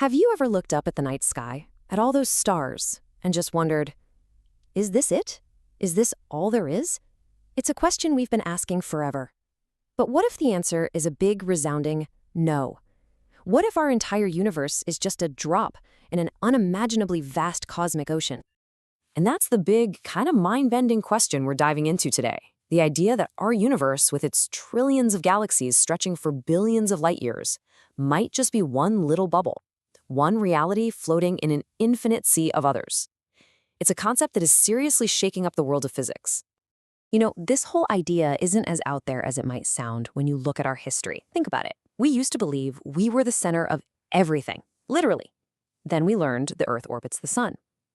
Have you ever looked up at the night sky, at all those stars, and just wondered, is this it? Is this all there is? It's a question we've been asking forever. But what if the answer is a big, resounding no? What if our entire universe is just a drop in an unimaginably vast cosmic ocean? And that's the big, kind of mind-bending question we're diving into today. The idea that our universe, with its trillions of galaxies stretching for billions of light years, might just be one little bubble, one reality floating in an infinite sea of others. It's a concept that is seriously shaking up the world of physics. You know, this whole idea isn't as out there as it might sound when you look at our history. Think about it. We used to believe we were the center of everything, literally. Then we learned the Earth orbits the sun.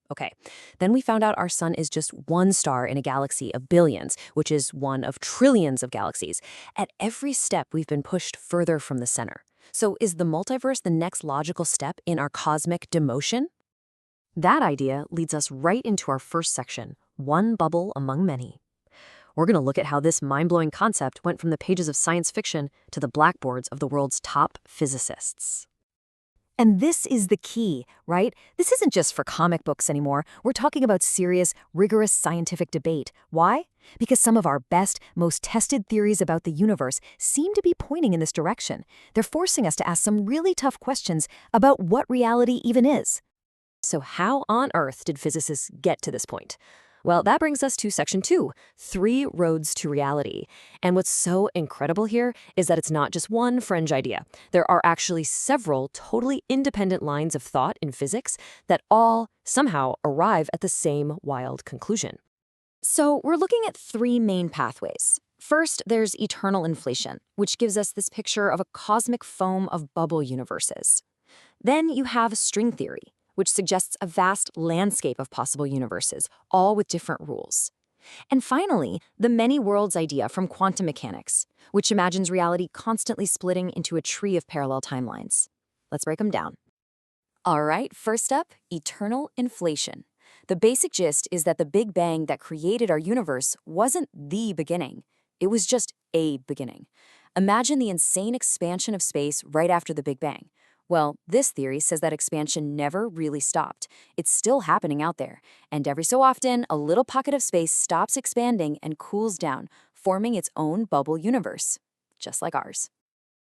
Okay, then we found out our sun is just one star in a galaxy of billions, which is one of trillions of galaxies. At every step, we've been pushed further from the center. So is the multiverse the next logical step in our cosmic demotion? That idea leads us right into our first section, one bubble among many. We're going to look at how this mind-blowing concept went from the pages of science fiction to the blackboards of the world's top physicists. And this is the key, right? This isn't just for comic books anymore. We're talking about serious, rigorous scientific debate. Why? Because some of our best, most tested theories about the universe seem to be pointing in this direction. They're forcing us to ask some really tough questions about what reality even is. So how on earth did physicists get to this point? Well, that brings us to section 2, 3 roads to reality. And what's so incredible here is that it's not just one fringe idea. There are actually several totally independent lines of thought in physics that all somehow arrive at the same wild conclusion. So we're looking at 3 main pathways. First, there's eternal inflation, which gives us this picture of a cosmic foam of bubble universes. Then you have string theory, which suggests a vast landscape of possible universes, all with different rules. And finally, the many worlds idea from quantum mechanics, which imagines reality constantly splitting into a tree of parallel timelines. Let's break them down. All right, first up, eternal inflation. The basic gist is that the Big Bang that created our universe wasn't the beginning. It was just a beginning. Imagine the insane expansion of space right after the Big Bang. Well, this theory says that expansion never really stopped. It's still happening out there, and every so often, a little pocket of space stops expanding and cools down, forming its own bubble universe, just like ours.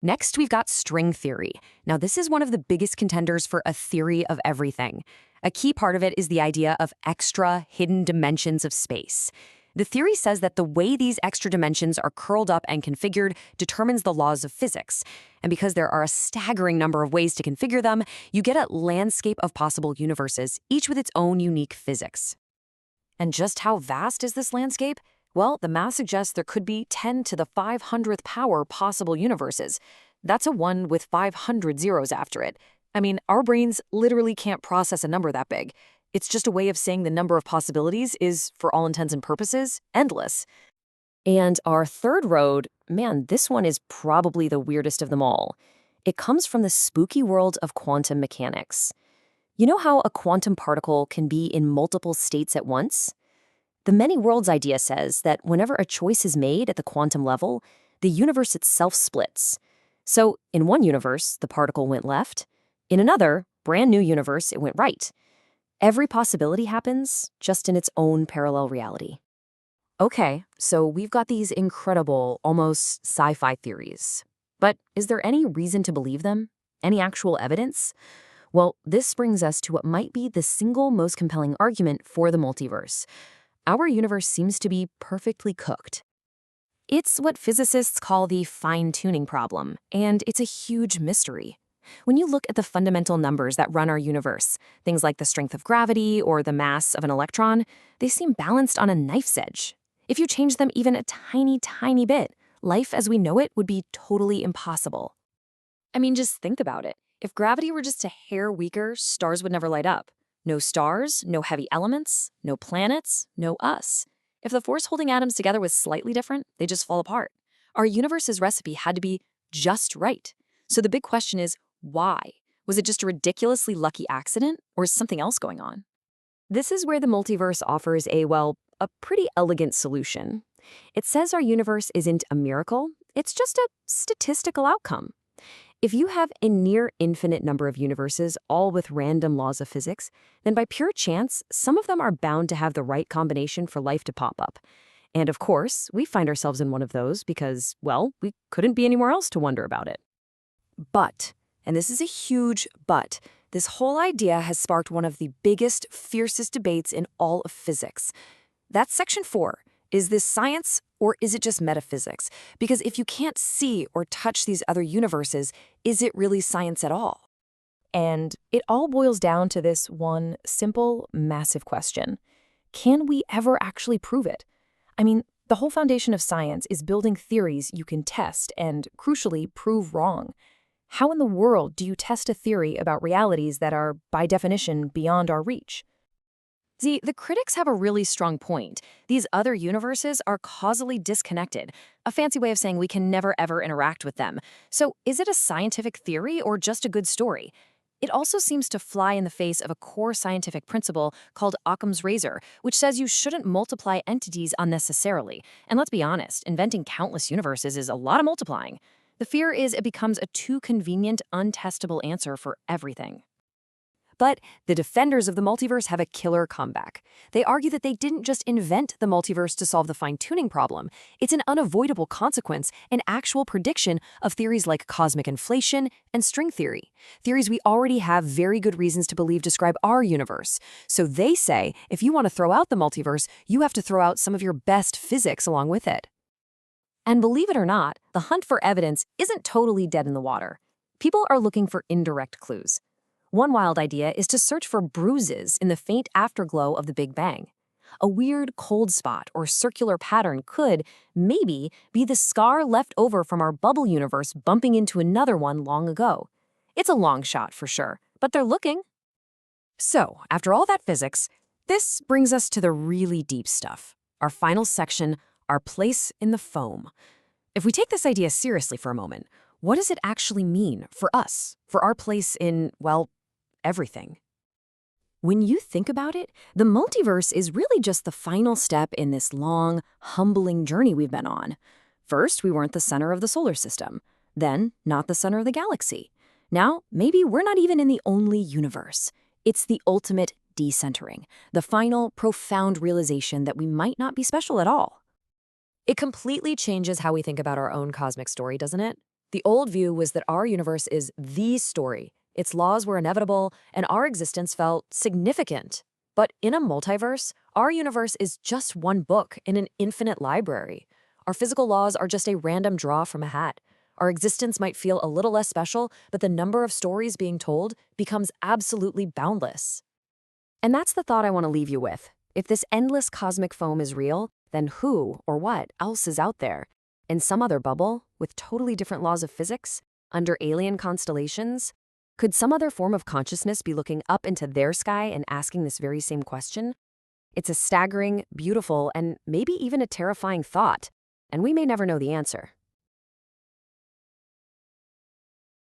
Next, we've got string theory. Now, this is one of the biggest contenders for a theory of everything. A key part of it is the idea of extra hidden dimensions of space. The theory says that the way these extra dimensions are curled up and configured determines the laws of physics. And because there are a staggering number of ways to configure them, you get a landscape of possible universes, each with its own unique physics. And just how vast is this landscape? Well, the math suggests there could be 10 to the 500th power possible universes. That's a 1 with 500 zeros after it. I mean, our brains literally can't process a number that big. It's just a way of saying the number of possibilities is, for all intents and purposes, endless. And our third road, man, this one is probably the weirdest of them all. It comes from the spooky world of quantum mechanics. You know how a quantum particle can be in multiple states at once? The many worlds idea says that whenever a choice is made at the quantum level, the universe itself splits. So in one universe, the particle went left. In another, brand new universe, it went right. Every possibility happens just in its own parallel reality. Okay, so we've got these incredible, almost sci-fi theories. But is there any reason to believe them? Any actual evidence? Well, this brings us to what might be the single most compelling argument for the multiverse. Our universe seems to be perfectly cooked. It's what physicists call the fine-tuning problem, and it's a huge mystery. When you look at the fundamental numbers that run our universe, things like the strength of gravity or the mass of an electron, they seem balanced on a knife's edge. If you change them even a tiny, tiny bit, life as we know it would be totally impossible. I mean, just think about it. If gravity were just a hair weaker, stars would never light up. No stars, no heavy elements, no planets, no us. If the force holding atoms together was slightly different, they just fall apart. Our universe's recipe had to be just right. So the big question is, why? Was it just a ridiculously lucky accident, or is something else going on? This is where the multiverse offers a pretty elegant solution. It says our universe isn't a miracle, it's just a statistical outcome. If you have a near infinite number of universes, all with random laws of physics, then by pure chance, some of them are bound to have the right combination for life to pop up. And of course, we find ourselves in one of those because, well, we couldn't be anywhere else to wonder about it. But, and this is a huge but, this whole idea has sparked one of the biggest, fiercest debates in all of physics. That's section 4. Is this science or is it just metaphysics? Because if you can't see or touch these other universes, is it really science at all? And it all boils down to this one simple, massive question. Can we ever actually prove it? I mean, the whole foundation of science is building theories you can test and, crucially, prove wrong. How in the world do you test a theory about realities that are, by definition, beyond our reach? See, the critics have a really strong point. These other universes are causally disconnected, a fancy way of saying we can never ever interact with them. So is it a scientific theory or just a good story? It also seems to fly in the face of a core scientific principle called Occam's razor, which says you shouldn't multiply entities unnecessarily. And let's be honest, inventing countless universes is a lot of multiplying. The fear is it becomes a too convenient, untestable answer for everything. But the defenders of the multiverse have a killer comeback. They argue that they didn't just invent the multiverse to solve the fine-tuning problem. It's an unavoidable consequence, an actual prediction of theories like cosmic inflation and string theory. Theories we already have very good reasons to believe describe our universe. So they say, if you want to throw out the multiverse, you have to throw out some of your best physics along with it. And believe it or not, the hunt for evidence isn't totally dead in the water. People are looking for indirect clues. One wild idea is to search for bruises in the faint afterglow of the Big Bang. A weird cold spot or circular pattern could, maybe, be the scar left over from our bubble universe bumping into another one long ago. It's a long shot for sure, but they're looking. So, after all that physics, this brings us to the really deep stuff. Our final section, our place in the foam. If we take this idea seriously for a moment, what does it actually mean for us, for our place in, well, everything? When you think about it, the multiverse is really just the final step in this long, humbling journey we've been on. First, we weren't the center of the solar system. Then, not the center of the galaxy. Now, maybe we're not even in the only universe. It's the ultimate decentering, the final, profound realization that we might not be special at all. It completely changes how we think about our own cosmic story, doesn't it? The old view was that our universe is the story. Its laws were inevitable, and our existence felt significant. But in a multiverse, our universe is just one book in an infinite library. Our physical laws are just a random draw from a hat. Our existence might feel a little less special, but the number of stories being told becomes absolutely boundless. And that's the thought I want to leave you with. If this endless cosmic foam is real, then who or what else is out there? In some other bubble, with totally different laws of physics, under alien constellations? Could some other form of consciousness be looking up into their sky and asking this very same question? It's a staggering, beautiful, and maybe even a terrifying thought, and we may never know the answer.